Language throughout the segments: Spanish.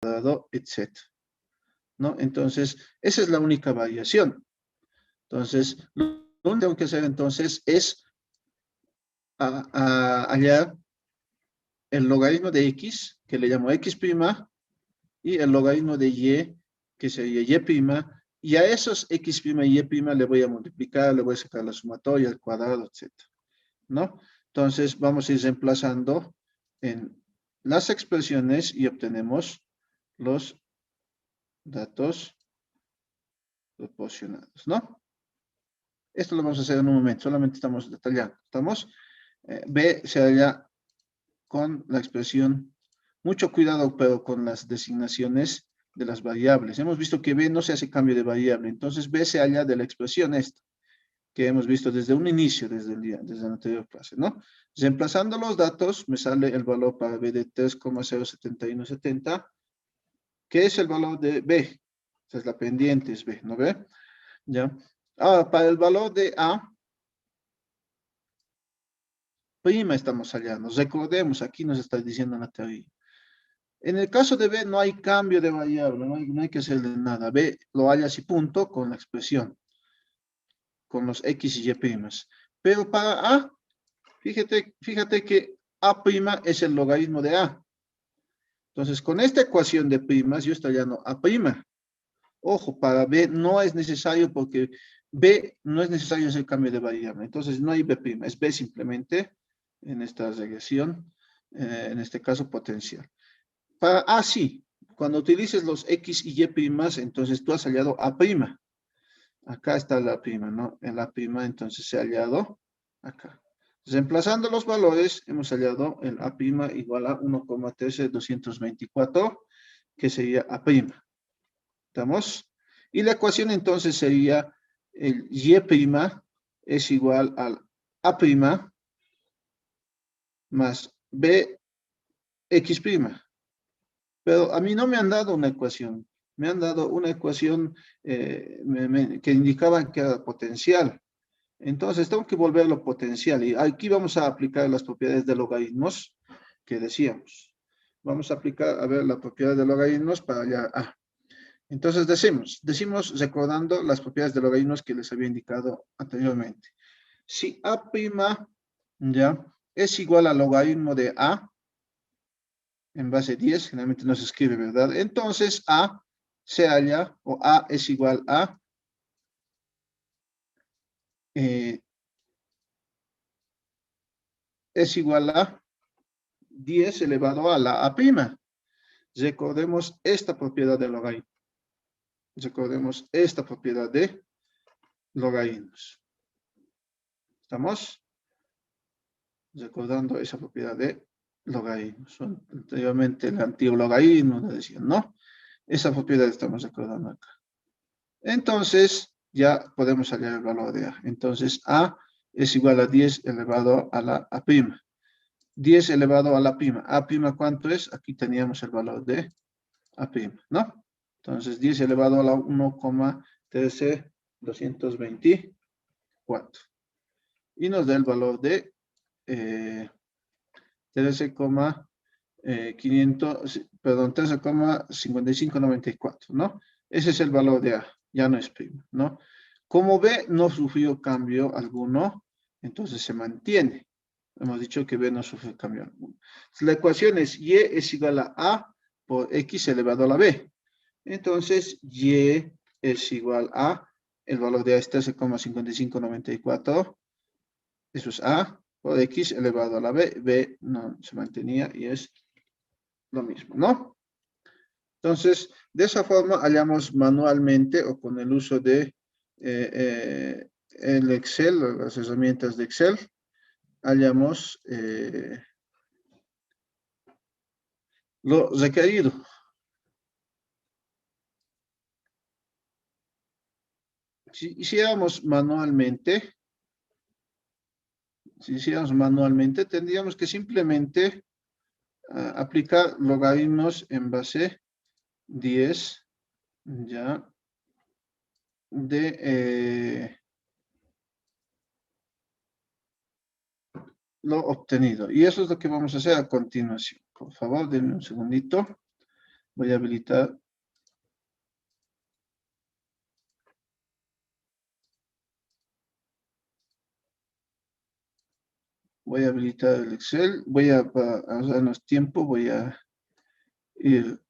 etc. ¿No? Entonces, esa es la única variación. Entonces, lo único que tengo que hacer entonces es hallar el logaritmo de x, que le llamo x', y el logaritmo de y, que sería y', y a esos x' y y' le voy a multiplicar, le voy a sacar la sumatoria, el cuadrado, etc. ¿No? Entonces, vamos a ir reemplazando en las expresiones y obtenemos los datos proporcionados, ¿no? Esto lo vamos a hacer en un momento, solamente estamos detallando. ¿Estamos? B se halla con la expresión, mucho cuidado, pero con las designaciones de las variables. Hemos visto que B no se hace cambio de variable, entonces B se halla de la expresión esta, que hemos visto desde un inicio, desde la anterior clase, ¿no? Reemplazando los datos, me sale el valor para B de 3,07170, que es el valor de B. Esa es la pendiente, es B, ¿no ve? ¿Ya? Ahora, para el valor de A, prima estamos hallando. Recordemos, aquí nos está diciendo en la teoría. En el caso de B no hay cambio de variable, no hay que hacerle nada. B lo hallas y punto con la expresión, con los X y Y primas. Pero para A, fíjate que A' es el logaritmo de A. Entonces, con esta ecuación de primas, yo estoy hallando A'. Ojo, para B no es necesario porque B no es necesario hacer cambio de variable. Entonces, no hay B', es B simplemente en esta regresión, en este caso potencial. Para A sí, cuando utilices los X y Y primas, entonces tú has hallado A'. Acá está la prima, ¿no? En la prima entonces se ha hallado acá. Reemplazando los valores, hemos hallado el A' igual a 1,13224, que sería A'. ¿Estamos? Y la ecuación entonces sería el Y' es igual al A' más BX'. Pero a mí no me han dado una ecuación. Me han dado una ecuación que indicaba que era potencial. Entonces tengo que volverlo potencial. Y aquí vamos a aplicar las propiedades de logaritmos que decíamos. Vamos a aplicar, a ver, la propiedad de logaritmos para allá. Entonces decimos recordando las propiedades de logaritmos que les había indicado anteriormente. Si A' ya es igual al logaritmo de A, en base 10, generalmente no se escribe, ¿verdad? Entonces A se halla, o A es igual a es igual a 10 elevado a la A'. Recordemos esta propiedad de logaritmo. Recordemos esta propiedad de logaritmos. ¿Estamos? Recordando esa propiedad de logaritmos. Anteriormente el antiguo logaritmo, lo decían, ¿no? Esa propiedad estamos recordando acá. Entonces, ya podemos hallar el valor de A. Entonces, A es igual a 10 elevado a la A'. 10 elevado a la prima. A', ¿cuánto es? Aquí teníamos el valor de A', ¿no? Entonces, 10 elevado a la 1,13224. Y nos da el valor de 13,5594, ¿no? Ese es el valor de A, ya no es prima, ¿no? Como B no sufrió cambio alguno, entonces se mantiene. Hemos dicho que B no sufre cambio alguno. La ecuación es Y es igual a por X elevado a la B. Entonces, Y es igual a, el valor de A es 13,5594. Eso es A por X elevado a la B. B no se mantenía y es lo mismo, ¿no? Entonces, de esa forma hallamos manualmente o con el uso de el Excel, las herramientas de Excel, hallamos lo requerido. Si hiciéramos manualmente, tendríamos que simplemente aplicar logaritmos en base 10, ya, de lo obtenido. Y eso es lo que vamos a hacer a continuación. Por favor, denme un segundito. Voy a habilitar. Voy a habilitar el Excel. Voy a, para ahorrarnos tiempo, voy a ir.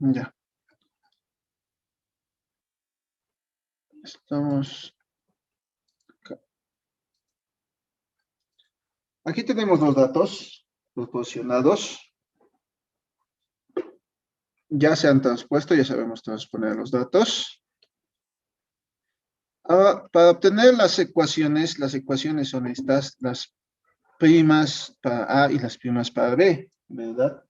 Ya. Estamos acá. Aquí tenemos los datos proporcionados. Ya se han transpuesto, ya sabemos transponer los datos. Ahora, para obtener las ecuaciones son estas, las primas para A y las primas para B, ¿verdad?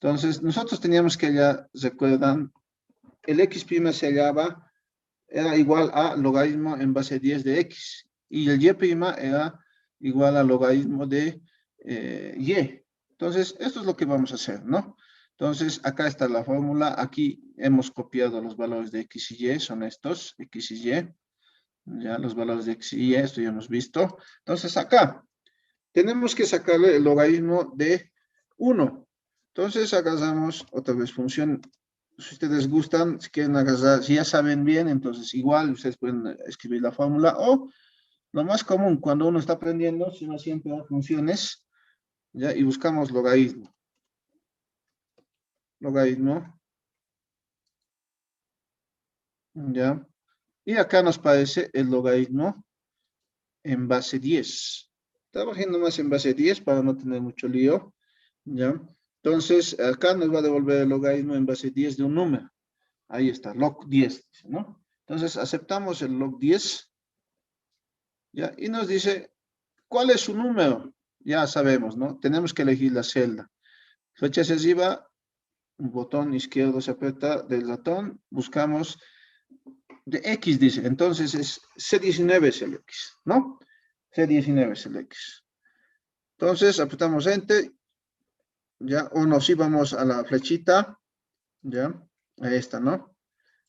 Entonces, nosotros teníamos que hallar, recuerdan, el x' se hallaba, era igual a logaritmo en base 10 de x, y el y' era igual a logaritmo de y. Entonces, esto es lo que vamos a hacer, ¿no? Entonces, acá está la fórmula, aquí hemos copiado los valores de x y y, son estos, x y y, ya los valores de x y y, esto ya hemos visto. Entonces, acá tenemos que sacarle el logaritmo de 1. Entonces, agarramos otra vez función. Si ustedes gustan, si quieren agarrar, si ya saben bien, entonces igual ustedes pueden escribir la fórmula, o lo más común cuando uno está aprendiendo, si no siempre da funciones, ya, y buscamos logaritmo. Logaritmo, ya. Y acá nos parece el logaritmo en base 10. Trabajando más en base 10 para no tener mucho lío, ¿ya? Entonces, acá nos va a devolver el logaritmo en base 10 de un número. Ahí está, log 10, ¿no? Entonces, aceptamos el log 10, ¿ya? Y nos dice, ¿cuál es su número? Ya sabemos, ¿no? Tenemos que elegir la celda. Flecha hacia arriba, un botón izquierdo se aprieta del ratón, buscamos de X, dice. Entonces, es C19 es el X, ¿no? C19 es el X. Entonces, apretamos Enter, ¿ya? O nos íbamos a la flechita, ¿ya? Ahí está, ¿no?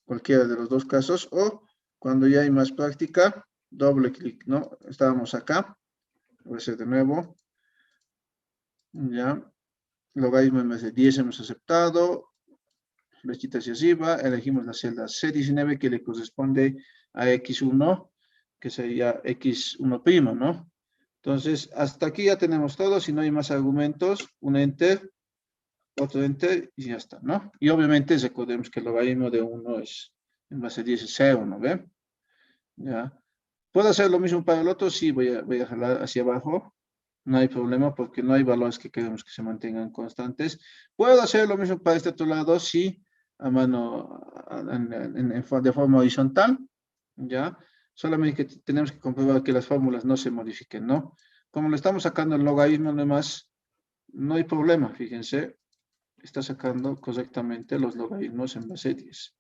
Cualquiera de los dos casos, o cuando ya hay más práctica, doble clic, ¿no? Estábamos acá, voy a hacer de nuevo, ¿ya? Logaritmo en vez de 10 hemos aceptado, flechita hacia arriba, elegimos la celda C19 que le corresponde a X1, que sería X1', ¿no? Entonces, hasta aquí ya tenemos todo, si no hay más argumentos, un Enter, otro Enter y ya está, ¿no? Y obviamente recordemos que el logaritmo de 1 es, en base a 10 es 0, ¿no ve? ¿Ya? ¿Puedo hacer lo mismo para el otro? Sí, voy a jalar hacia abajo. No hay problema porque no hay valores que queremos que se mantengan constantes. ¿Puedo hacer lo mismo para este otro lado? Sí, a mano, de forma horizontal, ¿ya? Solamente que tenemos que comprobar que las fórmulas no se modifiquen, ¿no? Como le estamos sacando el logaritmo nomás, no hay problema, fíjense. Está sacando correctamente los logaritmos en base 10.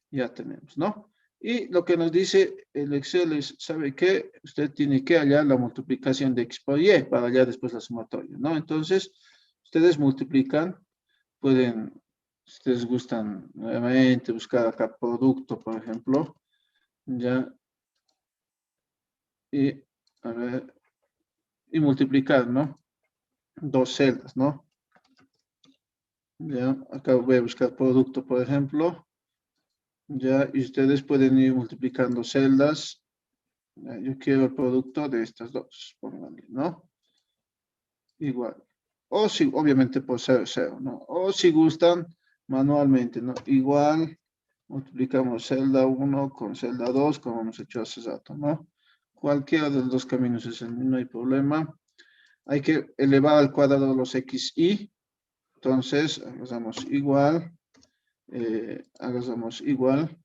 Ya tenemos, ¿no? Y lo que nos dice el Excel es, ¿sabe qué? Usted tiene que hallar la multiplicación de X por Y para hallar después la sumatoria, ¿no? Entonces, ustedes multiplican, pueden, si ustedes gustan nuevamente buscar acá producto, por ejemplo, ya, y, a ver, y multiplicar, ¿no? Dos celdas, ¿no? Ya, acá voy a buscar producto, por ejemplo, ya, y ustedes pueden ir multiplicando celdas. Yo quiero el producto de estas dos, pónganle, ¿no? Igual. O si, obviamente por 0, 0, ¿no? O si gustan, manualmente, ¿no? Igual, multiplicamos celda 1 con celda 2, como hemos hecho hace rato, ¿no? Cualquiera de los dos caminos es el mismo, no hay problema. Hay que elevar al cuadrado los x, y. Entonces, hagamos igual, hagamos igual.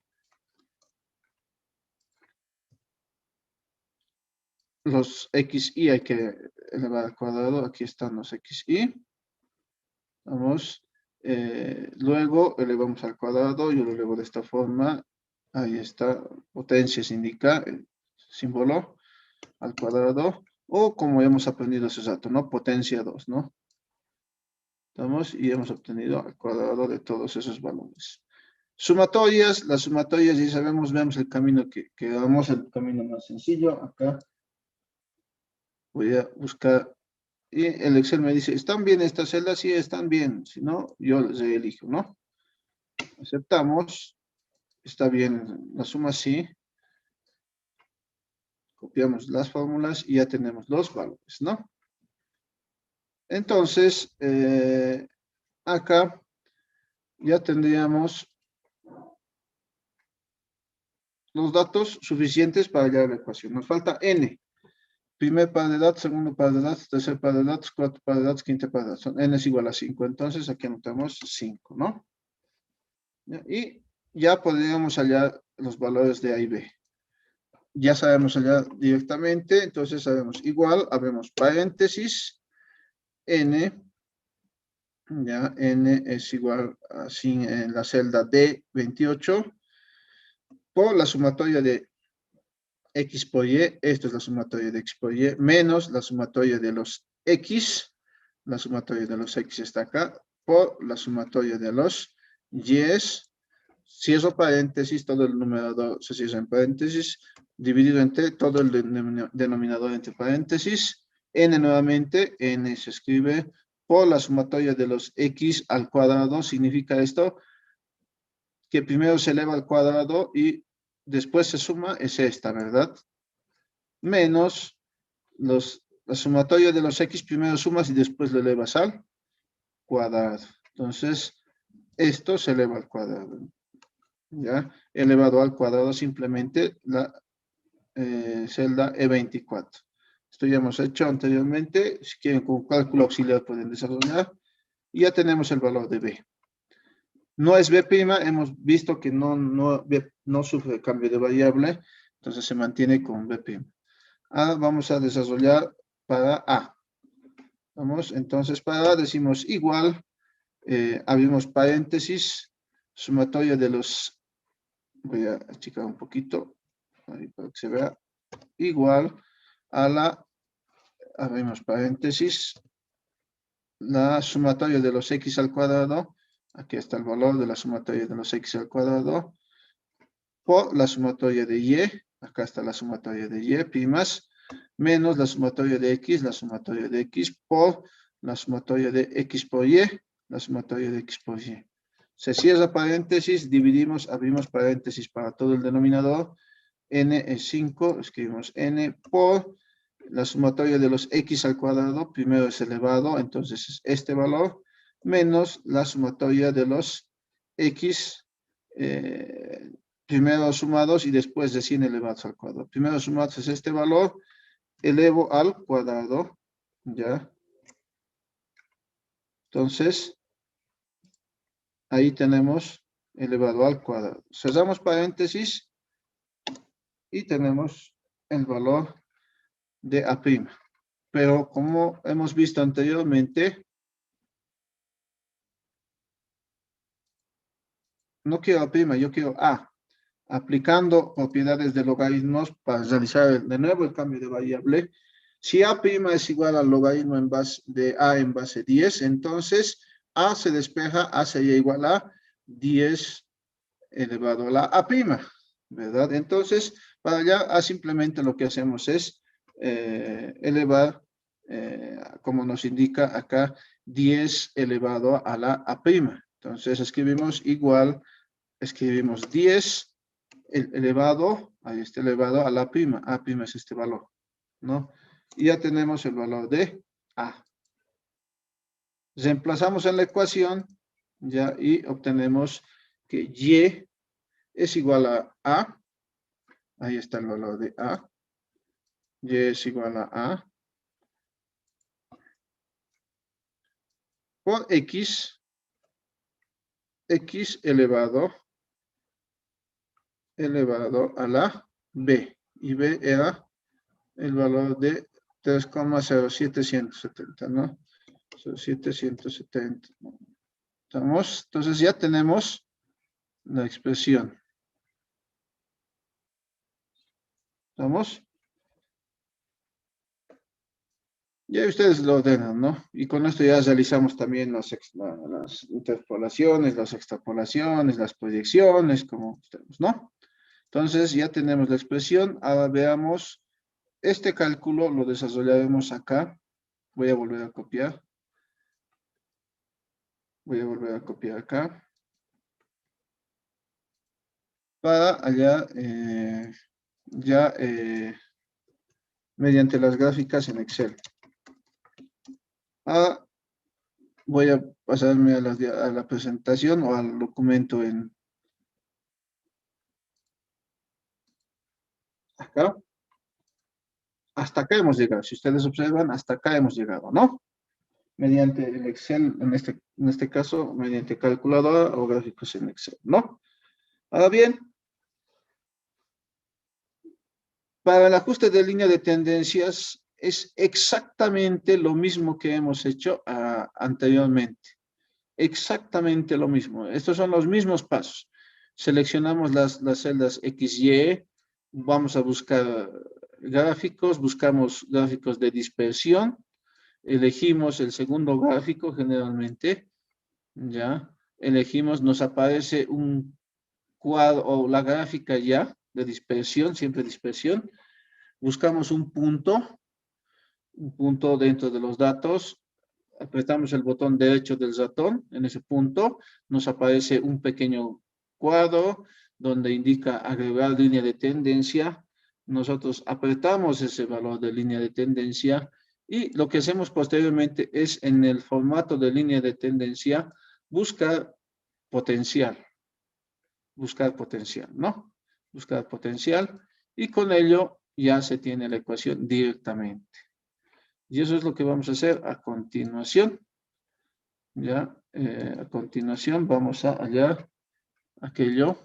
Los x, y hay que elevar al cuadrado. Aquí están los x, y. Vamos. Luego elevamos al cuadrado, yo lo elevo de esta forma. Ahí está, potencia se indica el símbolo al cuadrado, o como hemos aprendido hace rato, ¿no? Potencia 2, ¿no? Estamos y hemos obtenido al cuadrado de todos esos valores. Sumatorias, las sumatorias ya sabemos, vemos el camino que damos, el camino más sencillo. Acá voy a buscar, y el Excel me dice, ¿están bien estas celdas? Sí, están bien, si no, yo les elijo, ¿no? Aceptamos, está bien la suma, sí. Copiamos las fórmulas y ya tenemos los valores, ¿no? Entonces, acá ya tendríamos los datos suficientes para hallar la ecuación. Nos falta n. Primer par de datos, segundo par de datos, tercer par de datos, cuarto par de datos, quinto par de datos. N es igual a 5. Entonces, aquí anotamos 5, ¿no? Y ya podríamos hallar los valores de A y B. Ya sabemos hallar directamente, entonces sabemos igual, abrimos paréntesis, n, ya n es igual así en la celda D28, por la sumatoria de X por Y, esto es la sumatoria de X por Y, menos la sumatoria de los X, la sumatoria de los X está acá, por la sumatoria de los Y's, cierro paréntesis, todo el numerador se cierra en paréntesis, dividido entre todo el denominador entre paréntesis, n nuevamente, n se escribe por la sumatoria de los X al cuadrado, significa esto, que primero se eleva al cuadrado y después se suma, es esta, ¿verdad? Menos la sumatoria de los X, primero sumas y después lo elevas al cuadrado. Entonces, esto se eleva al cuadrado. ¿Ya? Elevado al cuadrado simplemente la celda E24. Esto ya hemos hecho anteriormente. Si quieren con cálculo auxiliar pueden desarrollar. Y ya tenemos el valor de B. No es B', hemos visto que no sufre cambio de variable, entonces se mantiene con B'. Ahora vamos a desarrollar para A. Vamos, entonces para A decimos igual, abrimos paréntesis, sumatoria de los, voy a achicar un poquito, ahí para que se vea, igual a la, abrimos paréntesis, la sumatoria de los X al cuadrado, aquí está el valor de la sumatoria de los X al cuadrado, por la sumatoria de Y, acá está la sumatoria de Y, pi más, menos la sumatoria de X, la sumatoria de X por la sumatoria de X por Y, la sumatoria de X por Y. Se cierra paréntesis, dividimos, abrimos paréntesis para todo el denominador, n es 5, escribimos n por la sumatoria de los X al cuadrado, primero es elevado, entonces es este valor, menos la sumatoria de los X, primero sumados y después de 100 elevados al cuadrado. Primero sumados es este valor, elevo al cuadrado, ¿ya? Entonces, ahí tenemos elevado al cuadrado. Cerramos paréntesis y tenemos el valor de A'. Pero como hemos visto anteriormente, no quiero A', yo quiero A. Aplicando propiedades de logaritmos para realizar de nuevo el cambio de variable. Si A' es igual al logaritmo en base de A en base 10, entonces A se despeja, A sería igual a 10 elevado a la A', ¿verdad? Entonces, para allá A simplemente lo que hacemos es elevar, como nos indica acá, 10 elevado a la A'. Entonces escribimos igual, escribimos 10 elevado, ahí está elevado a la prima. A' es este valor, ¿no? Y ya tenemos el valor de A. Reemplazamos en la ecuación, ya, y obtenemos que Y es igual a A. Ahí está el valor de A. Y es igual a A. Por X. X elevado a la B. Y B era el valor de 3,07170, ¿no? 0,770. ¿Estamos? Entonces ya tenemos la expresión. ¿Estamos? Y ahí ustedes lo ordenan, ¿no? Y con esto ya realizamos también las interpolaciones, las extrapolaciones, las proyecciones, como estemos, ¿no? Entonces ya tenemos la expresión. Ahora veamos, este cálculo lo desarrollaremos acá. Voy a volver a copiar. Voy a volver a copiar acá. Para allá, ya mediante las gráficas en Excel. Ahora voy a pasarme a la presentación o al documento en acá. Hasta acá hemos llegado. Si ustedes observan, hasta acá hemos llegado, ¿no? Mediante el Excel, en este caso, mediante calculadora o gráficos en Excel, ¿no? Ahora bien, para el ajuste de línea de tendencias es exactamente lo mismo que hemos hecho anteriormente. Exactamente lo mismo. Estos son los mismos pasos. Seleccionamos las celdas X, Y, vamos a buscar gráficos, buscamos gráficos de dispersión, elegimos el segundo gráfico generalmente, ya, elegimos, nos aparece un cuadro o la gráfica ya de dispersión, siempre dispersión, buscamos un punto dentro de los datos, apretamos el botón derecho del ratón, en ese punto nos aparece un pequeño cuadro donde indica agregar línea de tendencia. Nosotros apretamos ese valor de línea de tendencia y lo que hacemos posteriormente es en el formato de línea de tendencia buscar potencial, ¿no? Buscar potencial y con ello ya se tiene la ecuación directamente. Y eso es lo que vamos a hacer a continuación. Ya, a continuación vamos a hallar aquello.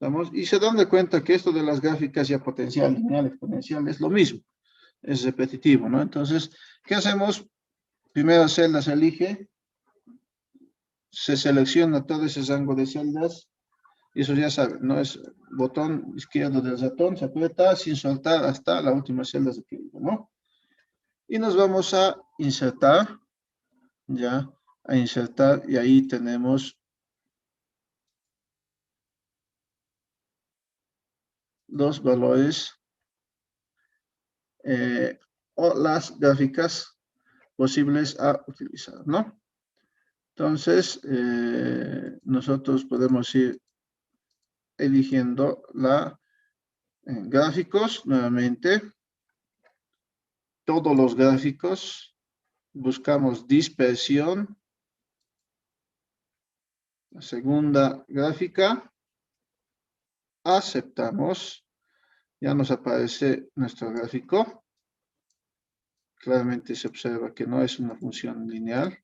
Vamos, y se dan de cuenta que esto de las gráficas ya potencial, lineal, exponencial es lo mismo. Es repetitivo, ¿no? Entonces, ¿qué hacemos? Primera celda se elige, se selecciona todo ese rango de celdas, y eso ya saben, ¿no? Es botón izquierdo del ratón, se aprieta sin soltar hasta la última celda de equilibrio, ¿no? Y nos vamos a insertar, ya, a insertar, y ahí tenemos los valores o las gráficas posibles a utilizar, ¿no? Entonces, nosotros podemos ir eligiendo gráficos nuevamente, todos los gráficos, buscamos dispersión, la segunda gráfica, aceptamos, ya nos aparece nuestro gráfico, claramente se observa que no es una función lineal.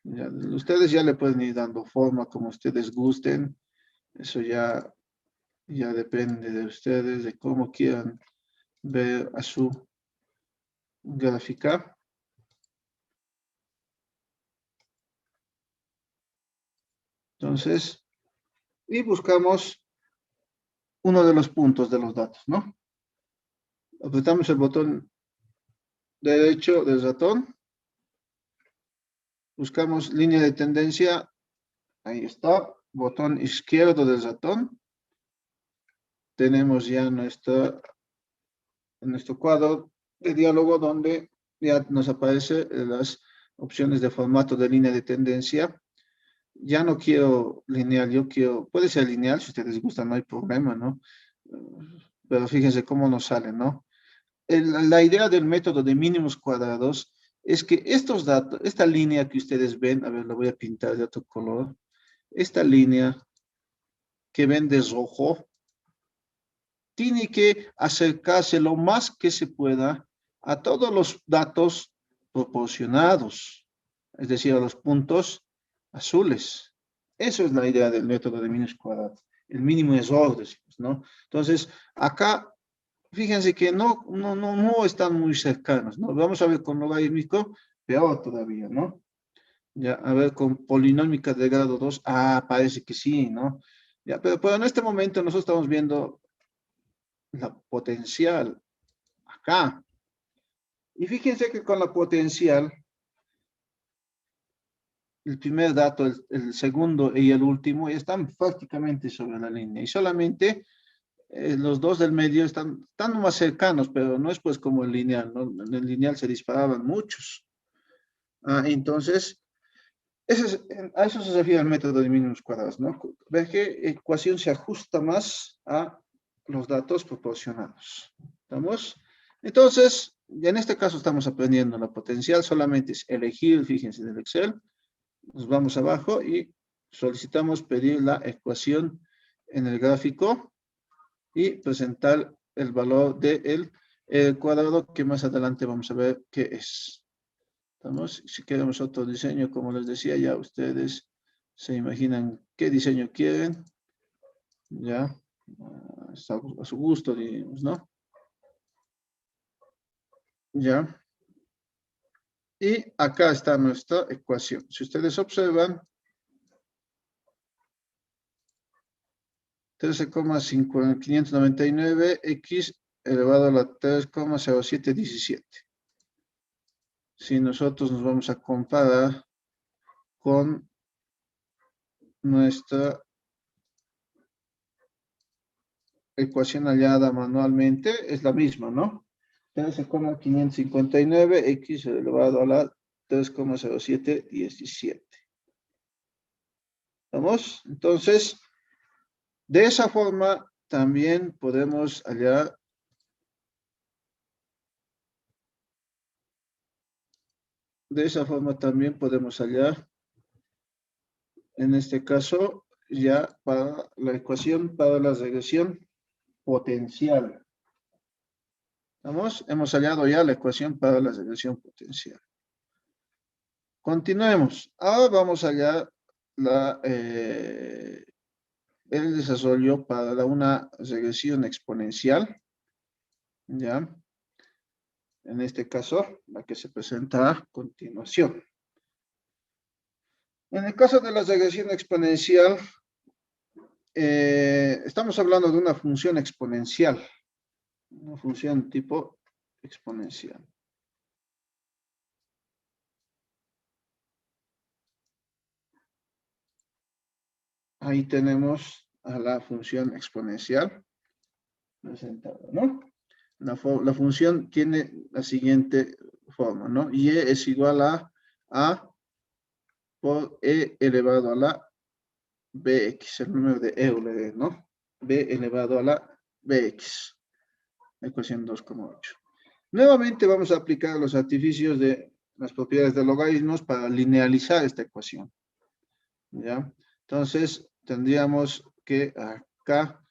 Ya, ustedes ya le pueden ir dando forma como ustedes gusten, eso ya depende de ustedes, de cómo quieran ver a su gráfica. Entonces, y buscamos uno de los puntos de los datos, ¿no? Apretamos el botón derecho del ratón, buscamos línea de tendencia, ahí está, botón izquierdo del ratón, tenemos ya nuestro cuadro de diálogo donde ya nos aparecen las opciones de formato de línea de tendencia. Ya no quiero lineal, yo quiero, puede ser lineal si ustedes gustan, no hay problema, ¿no? Pero fíjense cómo nos sale, ¿no? La idea del método de mínimos cuadrados es que estos datos, esta línea que ustedes ven, a ver, la voy a pintar de otro color, esta línea que ven de rojo, tiene que acercarse lo más que se pueda a todos los datos proporcionados, es decir, a los puntos azules. Eso es la idea del método de mínimos cuadrados, el mínimo error, decimos, ¿no? Entonces, acá, fíjense que no están muy cercanos, ¿no? Vamos a ver con logarítmico, peor todavía, ¿no? Ya, a ver, con polinómica de grado 2, parece que sí, ¿no? Ya, pero en este momento nosotros estamos viendo la potencial acá. Y fíjense que con la potencial, el primer dato, el segundo y el último están prácticamente sobre la línea. Y solamente los dos del medio están más cercanos, pero no es pues como el lineal, ¿no? En el lineal se disparaban muchos. Entonces, a eso se refiere el método de mínimos cuadrados, ¿no? Ver qué ecuación se ajusta más a los datos proporcionados. ¿Estamos? Entonces, en este caso estamos aprendiendo la potencial, solamente es elegir, fíjense, del Excel, nos vamos abajo y solicitamos pedir la ecuación en el gráfico y presentar el valor del cuadrado que más adelante vamos a ver qué es. ¿Estamos? Si queremos otro diseño, como les decía, ya ustedes se imaginan qué diseño quieren. Ya, a su gusto, digamos, ¿no? Ya. Y acá está nuestra ecuación. Si ustedes observan, 13,599 x elevado a la 3,0717. Si nosotros nos vamos a comparar con nuestra ecuación hallada manualmente, es la misma, ¿no? 13,559 x elevado a la 3,0717. ¿Vamos? Entonces, de esa forma también podemos hallar en este caso, ya para la ecuación para la regresión potencial. ¿Vamos? Hemos hallado ya la ecuación para la regresión potencial. Continuemos. Ahora vamos a hallar el desarrollo para una regresión exponencial. ¿Ya? En este caso, la que se presenta a continuación. En el caso de la regresión exponencial, estamos hablando de una función exponencial. Una función tipo exponencial. Ahí tenemos a la función exponencial presentada, ¿no? La función tiene la siguiente forma, ¿no? Y es igual a por e elevado a la bx, el número de Euler, ¿no? B elevado a la bx, ecuación 2,8. Nuevamente vamos a aplicar los artificios de las propiedades de logaritmos para linealizar esta ecuación, ¿ya? Entonces, tendríamos que acá,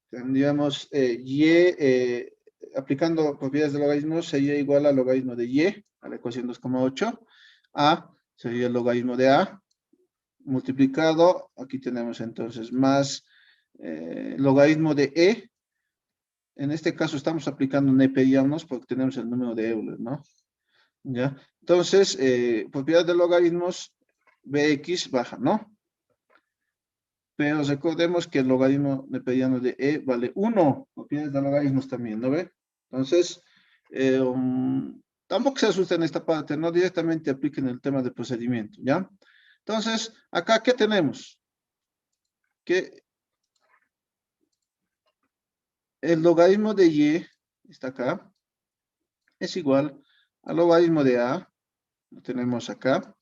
tendríamos aplicando propiedades de logaritmos, sería igual al logaritmo de y, a la ecuación 2,8, a sería el logaritmo de a, multiplicado, aquí tenemos entonces más logaritmo de e. En este caso estamos aplicando neperianos porque tenemos el número de Euler, ¿no? ¿Ya? Entonces, propiedad de logaritmos, bx baja, ¿no? Pero recordemos que el logaritmo neperiano de e vale 1. Propiedades de logaritmos también, ¿no ve? Entonces, tampoco se asusten en esta parte, no directamente apliquen el tema de procedimiento, ¿ya? Entonces, acá, ¿qué tenemos? Que el logaritmo de y, está acá, es igual al logaritmo de a, lo tenemos acá,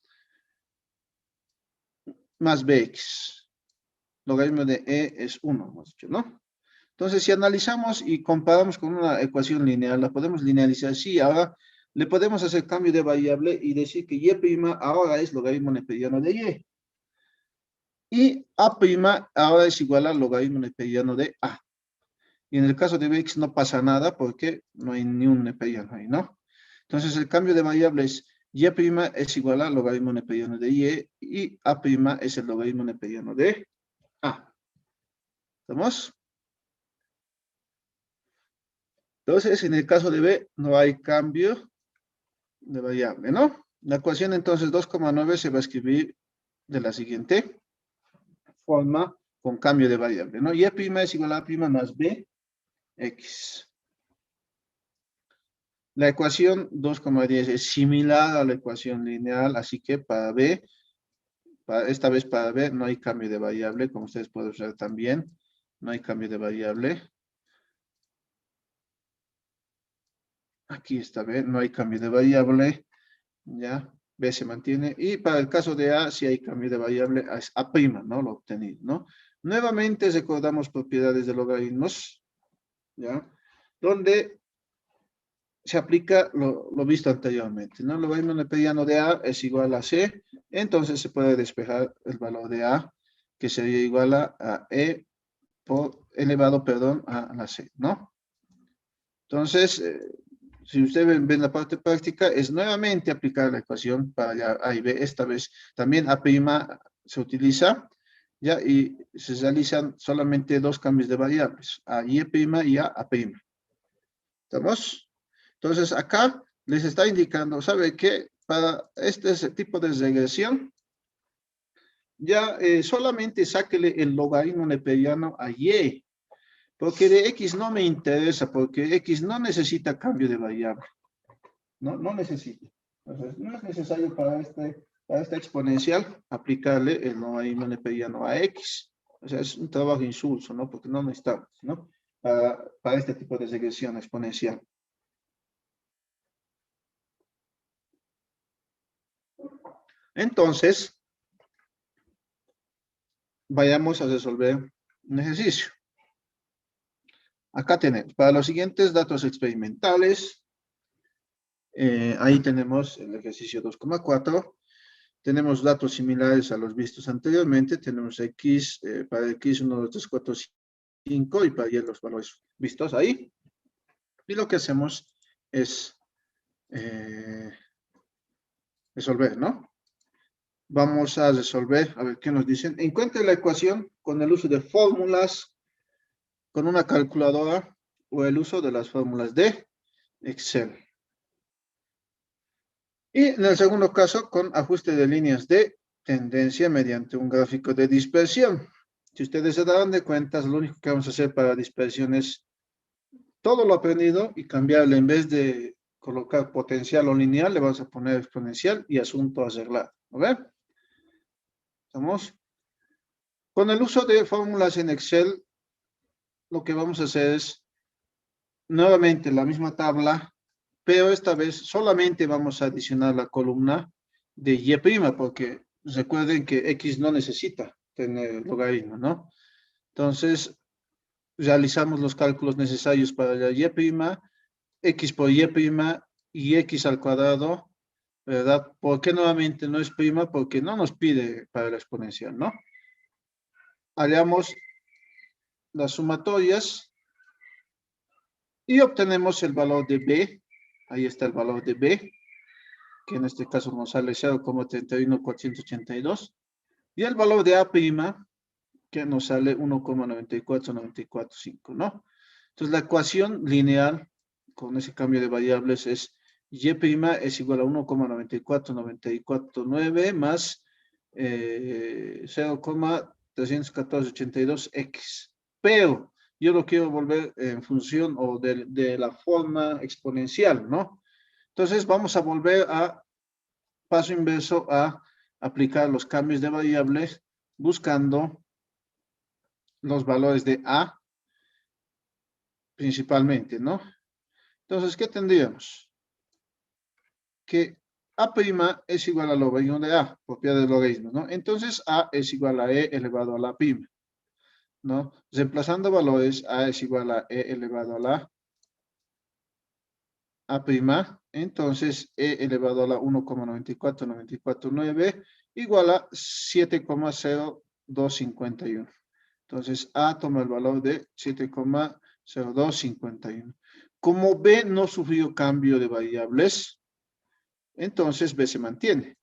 más bx. Logaritmo de e es 1, hemos dicho, ¿no? Entonces, si analizamos y comparamos con una ecuación lineal, la podemos linealizar. Sí, ahora le podemos hacer cambio de variable y decir que y' ahora es logaritmo neperiano de y. Y a' ahora es igual al logaritmo neperiano de a. Y en el caso de bx no pasa nada porque no hay ni un neperiano ahí, ¿no? Entonces, el cambio de variable es y' es igual al logaritmo neperiano de y a' es el logaritmo neperiano de a. ¿Estamos? Entonces, en el caso de b, no hay cambio de variable, ¿no? La ecuación entonces 2,9 se va a escribir de la siguiente forma con cambio de variable, ¿no? Y A' es igual a A' más B, X. La ecuación 2,10 es similar a la ecuación lineal, así que para B, esta vez para B no hay cambio de variable, como ustedes pueden ver también, no hay cambio de variable. Aquí está B, no hay cambio de variable, ya, B se mantiene. Y para el caso de A, si hay cambio de variable, es A', ¿no? Lo obtenido, ¿no? Nuevamente recordamos propiedades de logaritmos, ¿ya? Donde se aplica lo visto anteriormente, ¿no? El logaritmo neperiano de A es igual a C, entonces se puede despejar el valor de A, que sería igual a E elevado, perdón, a la C, ¿no? Entonces, si ustedes ven la parte práctica, es nuevamente aplicar la ecuación para ya A y B. Esta vez también A' se utiliza, ya, y se realizan solamente dos cambios de variables, a y' y a A'. ¿Estamos? Entonces, acá les está indicando, ¿sabe qué? Para este tipo de regresión, ya solamente sáquele el logaritmo neperiano a y, porque de x no me interesa, porque x no necesita cambio de variable. No necesita. Entonces, no es necesario para esta exponencial aplicarle el logaritmo neperiano a x. O sea, es un trabajo insulso, ¿no? Porque no necesitamos, ¿no? Para este tipo de regresión exponencial. Entonces, vayamos a resolver un ejercicio. Acá tenemos, para los siguientes datos experimentales, ahí tenemos el ejercicio 2,4. Tenemos datos similares a los vistos anteriormente. Tenemos X, para X 1, 2, 3, 4, 5 y para Y los valores vistos ahí. Y lo que hacemos es resolver, ¿no? Vamos a resolver, a ver qué nos dicen. Encuentre la ecuación con el uso de fórmulas, con una calculadora o el uso de las fórmulas de Excel. Y en el segundo caso, con ajuste de líneas de tendencia mediante un gráfico de dispersión. Si ustedes se dan de cuenta, lo único que vamos a hacer para dispersión es todo lo aprendido y cambiarle, en vez de colocar potencial o lineal, le vamos a poner exponencial y asunto arreglado. ¿A ver? ¿Estamos? Con el uso de fórmulas en Excel, lo que vamos a hacer es nuevamente la misma tabla, pero esta vez solamente vamos a adicionar la columna de Y', porque recuerden que X no necesita tener logaritmo, ¿no? Entonces, realizamos los cálculos necesarios para la Y', X por Y' y X al cuadrado, ¿verdad? ¿Por qué nuevamente no es prima? Porque no nos pide para la exponencial, ¿no? Hallamos las sumatorias y obtenemos el valor de B. Ahí está el valor de B, que en este caso nos sale 0,31482. Y el valor de A', que nos sale 1,94945, ¿no? Entonces, la ecuación lineal con ese cambio de variables es Y' es igual a 1,94949 más 0,31482x. Pero yo lo quiero volver en función o de la forma exponencial, ¿no? Entonces, vamos a volver a paso inverso a aplicar los cambios de variables buscando los valores de A principalmente, ¿no? Entonces, ¿qué tendríamos? Que A' es igual al logaritmo de A, propiedad del logaritmo, ¿no? Entonces, A es igual a E elevado a la prima, ¿no? Reemplazando valores, A es igual a E elevado a la A', entonces E elevado a la 1,94949 igual a 7,0251. Entonces, A toma el valor de 7,0251. Como B no sufrió cambio de variables, entonces B se mantiene.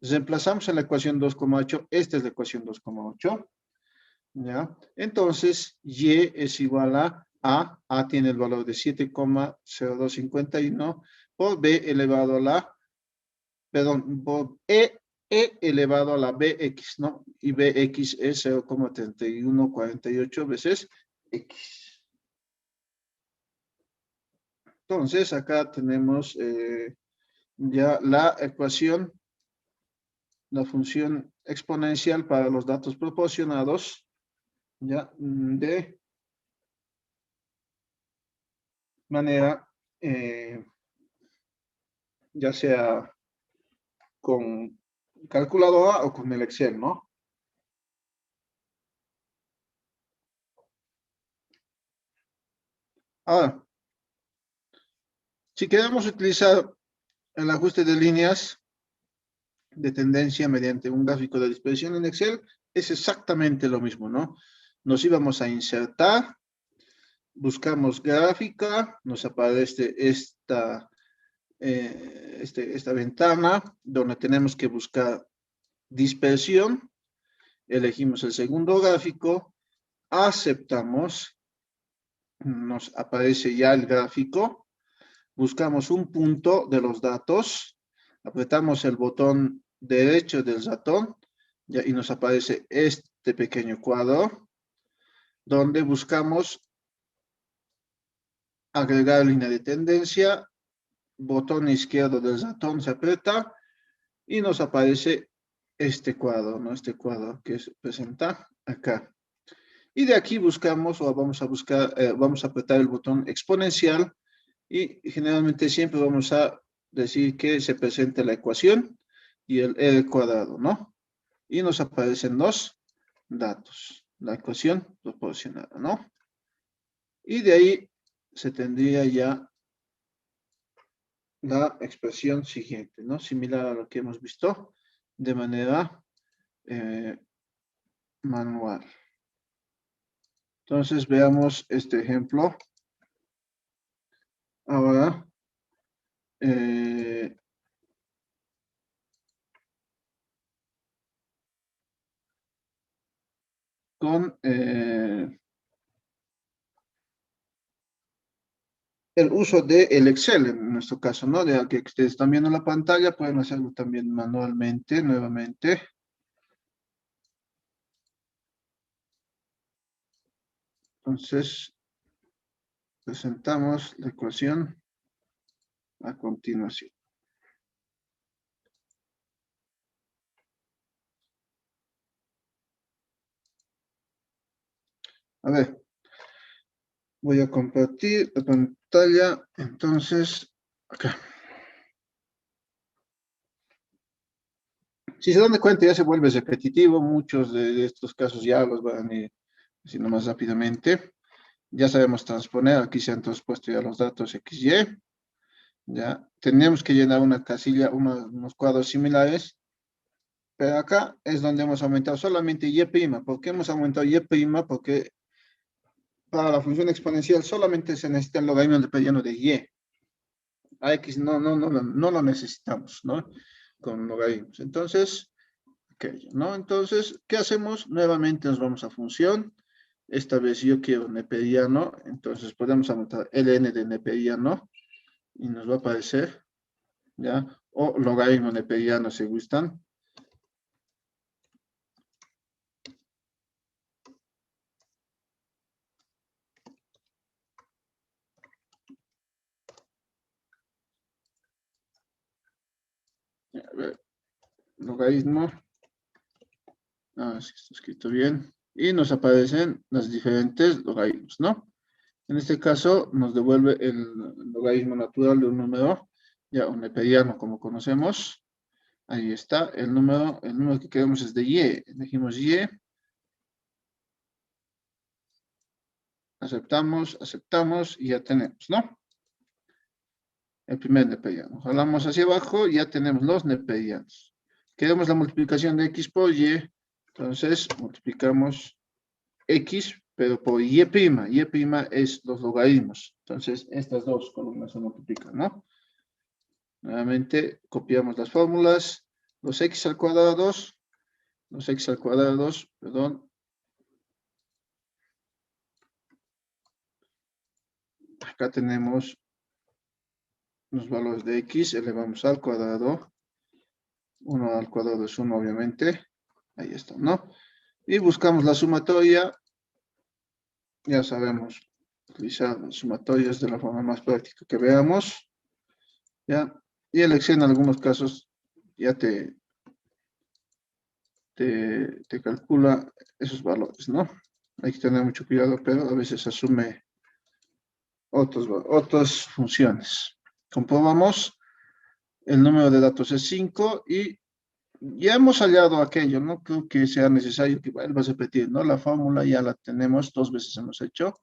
Reemplazamos en la ecuación 2,8. Esta es la ecuación 2,8. ¿Ya? Entonces, Y es igual a A tiene el valor de 7,0251 por B elevado a la, perdón, por E E elevado a la bx, ¿no? Y bx es 0,3148 veces x. Entonces, acá tenemos ya la ecuación, la función exponencial para los datos proporcionados, ya, de manera, ya sea con calculadora o con el Excel, ¿no? Ahora, si queremos utilizar el ajuste de líneas de tendencia mediante un gráfico de dispersión en Excel, es exactamente lo mismo, ¿no? Nos íbamos a insertar, buscamos gráfica, nos aparece esta ventana donde tenemos que buscar dispersión, elegimos el segundo gráfico, aceptamos, nos aparece ya el gráfico, buscamos un punto de los datos, apretamos el botón derecho del ratón ya, y nos aparece este pequeño cuadro donde buscamos agregar línea de tendencia, botón izquierdo del ratón se aprieta y nos aparece este cuadro, ¿no? Este cuadro que se presenta acá. Y de aquí buscamos o vamos a buscar, vamos a apretar el botón exponencial y generalmente siempre vamos a decir que se presente la ecuación y el R cuadrado, ¿no? Y nos aparecen los datos, la ecuación proporcionada, ¿no? Y de ahí se tendría ya la expresión siguiente, ¿no? Similar a lo que hemos visto de manera manual. Entonces veamos este ejemplo. Ahora, con el uso del Excel, en nuestro caso, ¿no? De que ustedes están viendo la pantalla, pueden hacerlo también manualmente, nuevamente. Entonces, presentamos la ecuación a continuación. A ver, voy a compartir la pantalla, entonces, acá. Si se dan cuenta, ya se vuelve repetitivo, muchos de estos casos ya los van a ir haciendo más rápidamente. Ya sabemos transponer, aquí se han transpuesto ya los datos XY. Ya tenemos que llenar una casilla, unos cuadros similares, pero acá es donde h'emos aumentado solamente Y'. ¿Por qué hemos aumentado Y'? Porque para la función exponencial solamente se necesita el logaritmo neperiano de Y. A X no lo necesitamos, ¿no? Con logaritmos. Entonces, aquello, ¿no? Entonces, ¿qué hacemos? Nuevamente nos vamos a función. Esta vez yo quiero neperiano, entonces podemos anotar ln de neperiano y nos va a aparecer, ¿ya? O logaritmo neperiano si gustan. A ver, logaritmo. Si está escrito bien. Y nos aparecen los diferentes logaritmos, ¿no? En este caso nos devuelve el logaritmo natural de un número, ya un neperiano como conocemos. Ahí está, el número que queremos es de Y. Elegimos Y. Aceptamos y ya tenemos, ¿no? El primer neperiano. Jalamos hacia abajo y ya tenemos los neperianos. Queremos la multiplicación de X por Y. Entonces multiplicamos X, pero por Y'. Y' es los logaritmos. Entonces estas dos columnas se multiplican, ¿no? Nuevamente copiamos las fórmulas. Los X al cuadrado, perdón. Acá tenemos los valores de X, elevamos al cuadrado. 1 al cuadrado es 1, obviamente. Ahí está, ¿no? Y buscamos la sumatoria. Ya sabemos utilizar las sumatorias de la forma más práctica que veamos. ¿Ya? Y el Excel en algunos casos ya te calcula esos valores, ¿no? Hay que tener mucho cuidado, pero a veces asume otras funciones. Comprobamos, el número de datos es 5 y ya hemos hallado aquello, no creo que sea necesario que vuelvas a repetir, ¿no? La fórmula ya la tenemos, 2 veces hemos hecho.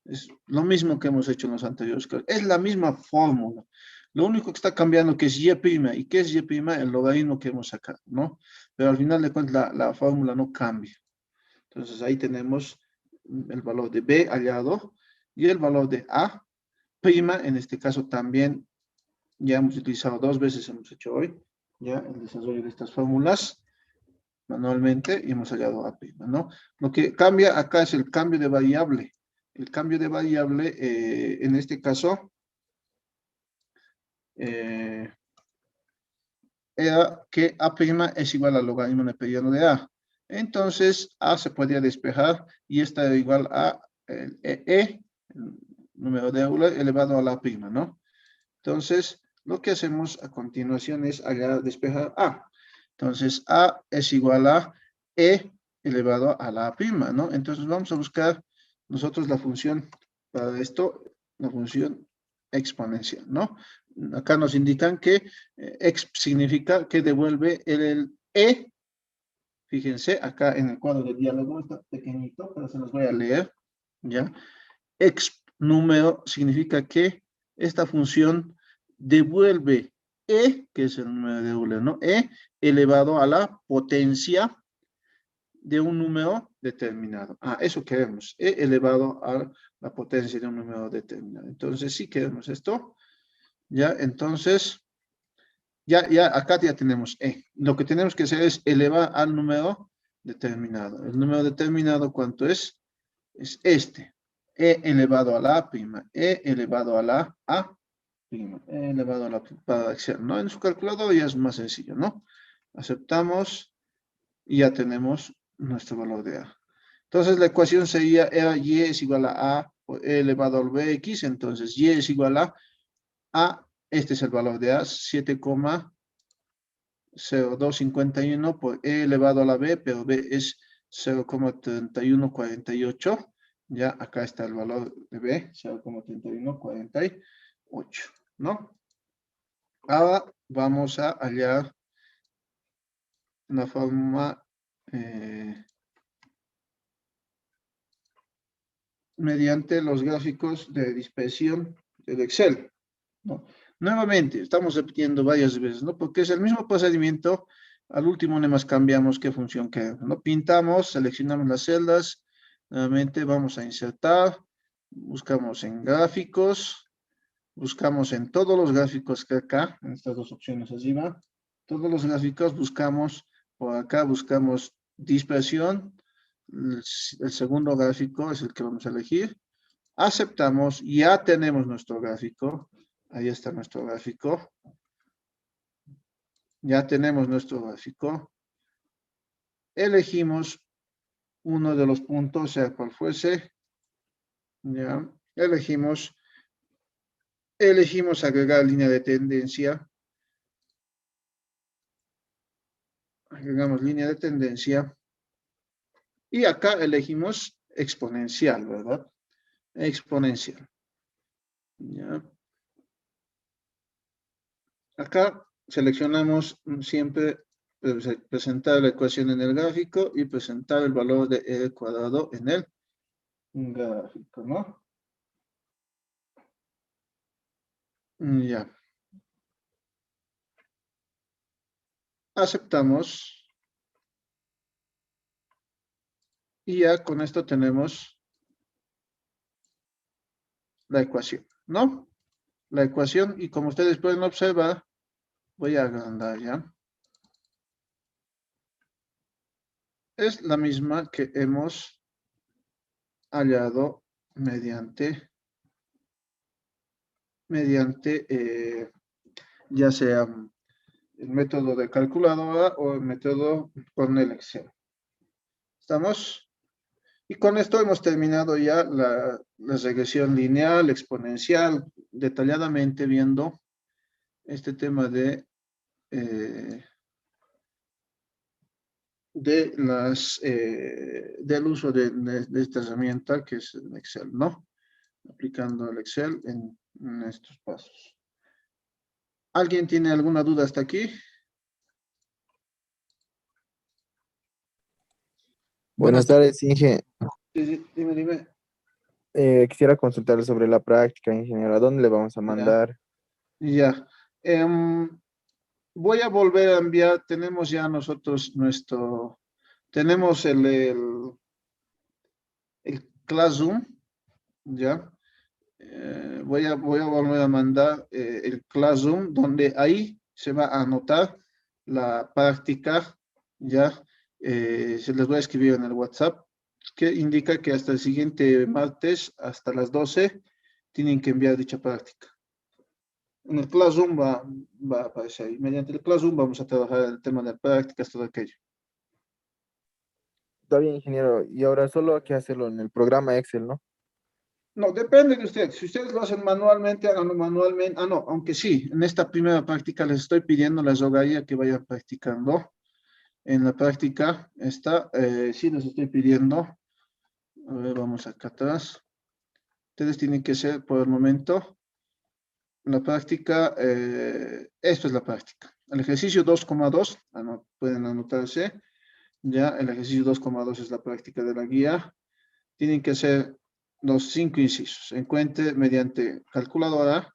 Es lo mismo que hemos hecho en los anteriores. Es la misma fórmula. Lo único que está cambiando que es Y'. ¿Y qué es Y'? El logaritmo que hemos sacado, ¿no? Pero al final de cuentas la fórmula no cambia. Entonces ahí tenemos el valor de B hallado y el valor de A', en este caso también ya hemos utilizado 2 veces, hemos hecho hoy, ya el desarrollo de estas fórmulas manualmente y hemos hallado A', ¿no? Lo que cambia acá es el cambio de variable. El cambio de variable, en este caso, era que A' es igual al logaritmo neperiano de A. Entonces, A se podía despejar y esta era igual a el número de Euler elevado a la prima, ¿no? Entonces, lo que hacemos a continuación es despejar A. Entonces, A es igual a E elevado a la prima, ¿no? Entonces, vamos a buscar nosotros la función para esto, la función exponencial, ¿no? Acá nos indican que x significa que devuelve el E. Fíjense, acá en el cuadro de diálogo está pequeñito, pero se los voy a leer, ¿ya? X número significa que esta función devuelve E, que es el número de Euler, ¿no? E elevado a la potencia de un número determinado. Eso queremos, E elevado a la potencia de un número determinado. Entonces, si queremos esto, ya, entonces, acá ya tenemos E. Lo que tenemos que hacer es elevar al número determinado. El número determinado, ¿cuánto es? Es este. E elevado a la prima. E elevado a la A prima. E elevado a la para Excel, ¿no? En su calculador ya es más sencillo, ¿no? Aceptamos y ya tenemos nuestro valor de A. Entonces la ecuación sería Y es igual a por E elevado al Bx. Entonces Y es igual a, este es el valor de A, 7,0251 por E elevado a la B, pero B es 0,3148. Ya acá está el valor de B, 0,3148, ¿no? Ahora vamos a hallar una forma mediante los gráficos de dispersión del Excel, ¿no? Nuevamente, estamos repitiendo varias veces, ¿no? Porque es el mismo procedimiento. Al último, nada más cambiamos qué función queremos, ¿no? Pintamos, seleccionamos las celdas, nuevamente vamos a insertar, buscamos en gráficos, buscamos en todos los gráficos que acá, en estas dos opciones arriba, todos los gráficos buscamos, por acá buscamos dispersión, el segundo gráfico es el que vamos a elegir, aceptamos, ya tenemos nuestro gráfico, ahí está nuestro gráfico, ya tenemos nuestro gráfico, elegimos uno de los puntos, sea cual fuese, ya, elegimos agregar línea de tendencia, agregamos línea de tendencia, y acá elegimos exponencial, ¿verdad? Exponencial. ¿Ya? Acá seleccionamos siempre presentar la ecuación en el gráfico y presentar el valor de E cuadrado en el gráfico, ¿no? Ya. Aceptamos. Y ya con esto tenemos la ecuación, ¿no? La ecuación, y como ustedes pueden observar, voy a agrandar ya. Es la misma que hemos hallado mediante ya sea el método de calculadora o el método con el Excel. ¿Estamos? Y con esto hemos terminado ya la regresión lineal, exponencial, detalladamente viendo este tema del uso de esta herramienta que es el Excel, ¿no? Aplicando el Excel en estos pasos. ¿Alguien tiene alguna duda hasta aquí? Buenas tardes, Inge. Sí, sí, dime. Quisiera consultar sobre la práctica, ingeniero. ¿A dónde le vamos a Ya, mandar? ya. Voy a volver a enviar, tenemos ya nosotros tenemos el Classroom, ¿ya? Voy a volver a mandar el Classroom, donde ahí se va a anotar la práctica, ¿ya? Se les voy a escribir en el WhatsApp, que indica que hasta el siguiente martes, hasta las 12, tienen que enviar dicha práctica. En el Classroom va a aparecer ahí. Mediante el Classroom vamos a trabajar el tema de prácticas, todo aquello. Está bien, ingeniero. Y ahora solo hay que hacerlo en el programa Excel, ¿no? No, depende de ustedes. Si ustedes lo hacen manualmente, háganlo manualmente. Ah, no, aunque sí, en esta primera práctica les estoy pidiendo a la yogaría que vayan practicando. En la práctica sí les estoy pidiendo. A ver, vamos acá atrás. Ustedes tienen que ser por el momento la práctica, esto es la práctica. El ejercicio 2,2, pueden anotarse. Ya, el ejercicio 2,2 es la práctica de la guía. Tienen que hacer los 5 incisos. Encuentre mediante calculadora,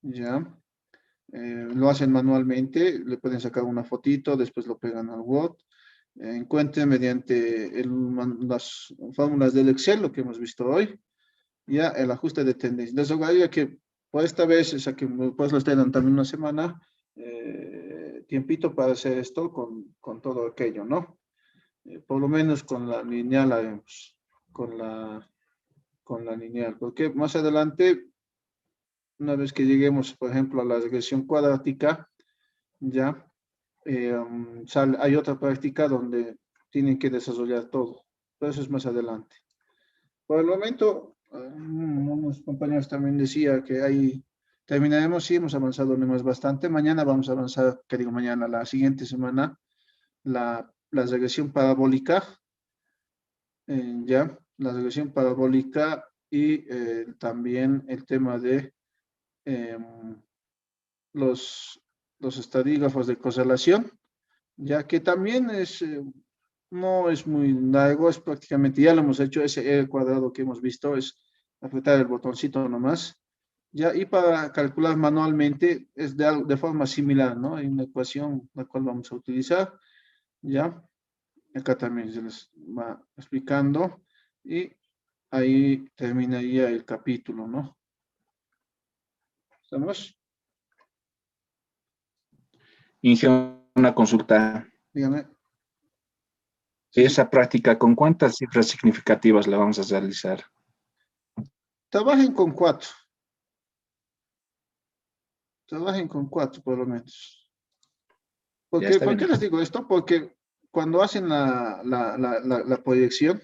ya. Lo hacen manualmente, le pueden sacar una fotito, después lo pegan al Word. Encuentre mediante las fórmulas del Excel, lo que hemos visto hoy, ya el ajuste de tendencia. Les rogaría que por esta vez, o sea, que pues lo estén también una semana, tiempito para hacer esto con todo aquello, ¿no? Por lo menos con la lineal haremos, con la lineal, porque más adelante, una vez que lleguemos, por ejemplo, a la regresión cuadrática, ya hay otra práctica donde tienen que desarrollar todo, pero eso es más adelante. Por el momento, unos compañeros también decía que ahí terminaremos, sí, hemos avanzado nomás bastante. Mañana vamos a avanzar, que digo mañana, la siguiente semana, la regresión parabólica, ya, la regresión parabólica y también el tema de em, los, los estadígrafos de correlación, ya que también no es muy largo, es prácticamente, ya lo hemos hecho, ese E cuadrado que hemos visto es apretar el botoncito nomás, ya, y para calcular manualmente es de forma similar, ¿no? Hay una ecuación la cual vamos a utilizar, ya, acá también se les va explicando, y ahí terminaría el capítulo, ¿no? ¿Estamos? Inge, una consulta. Dígame. Sí, sí. Esa práctica, ¿con cuántas cifras significativas la vamos a realizar? Trabajen con 4. Trabajen con 4 por lo menos. Ya está ¿Por bien. qué les digo esto? Porque cuando hacen la proyección,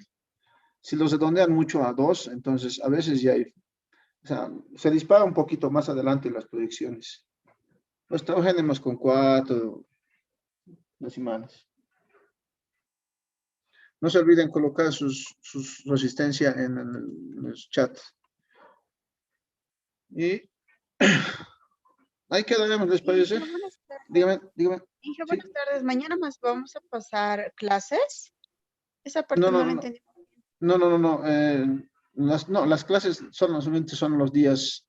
si los redondean mucho a 2, entonces a veces ya o sea, se dispara un poquito más adelante las proyecciones. Pues trabajemos con 4 decimales. No se olviden colocar sus resistencia en los chats. Y ahí quedaremos, ¿les parece? Inge, buenas tardes. Dígame. Inge, Sí. buenas tardes. Mañana más vamos a pasar clases. Esa No, parte no, no la no, no. entendí. No. Las clases solamente son los días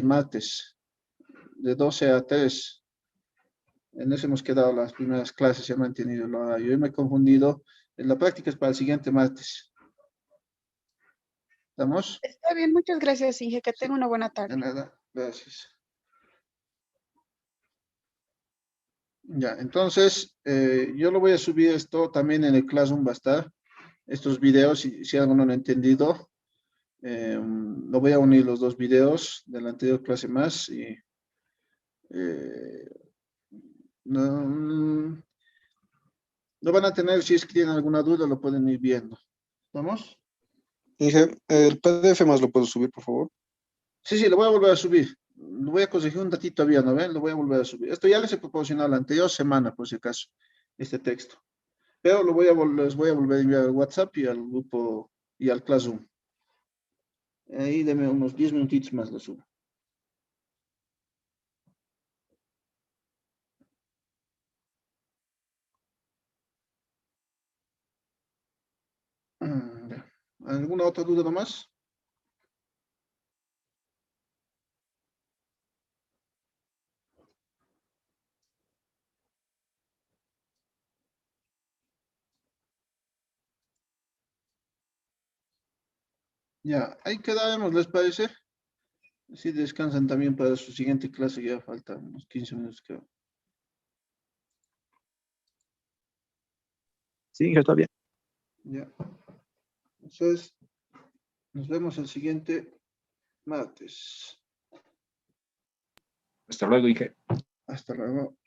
martes, de 12 a 3. En eso hemos quedado las primeras clases, se ha mantenido el horario. Yo me he confundido. La práctica es para el siguiente martes. ¿Estamos? Está bien, muchas gracias, Inge. Que Sí, tenga una buena de tarde. nada. Gracias. Ya, entonces, yo lo voy a subir esto también en el Classroom, va a estar estos videos, si algo no lo he entendido, lo voy a unir los dos videos de la anterior clase más y No, lo van a tener, si es que tienen alguna duda, lo pueden ir viendo. ¿Vamos? Inge, el PDF más lo puedo subir, por favor. Sí, lo voy a volver a subir. Lo voy a conseguir un datito todavía, ¿no ven? Lo voy a volver a subir. Esto ya les he proporcionado la anterior semana, por si acaso, este texto. Pero les voy a volver a enviar al WhatsApp y al grupo y al Classroom. Ahí denme unos 10 minutitos más lo subo. Ya. ¿Alguna otra duda nomás? Ya, ahí quedaremos, ¿les parece? Así descansan también para su siguiente clase, ya faltan unos 15 minutos, creo. Sí, Inge, está bien. Ya. Entonces, nos vemos el siguiente martes. Hasta luego, Inge. Hasta luego.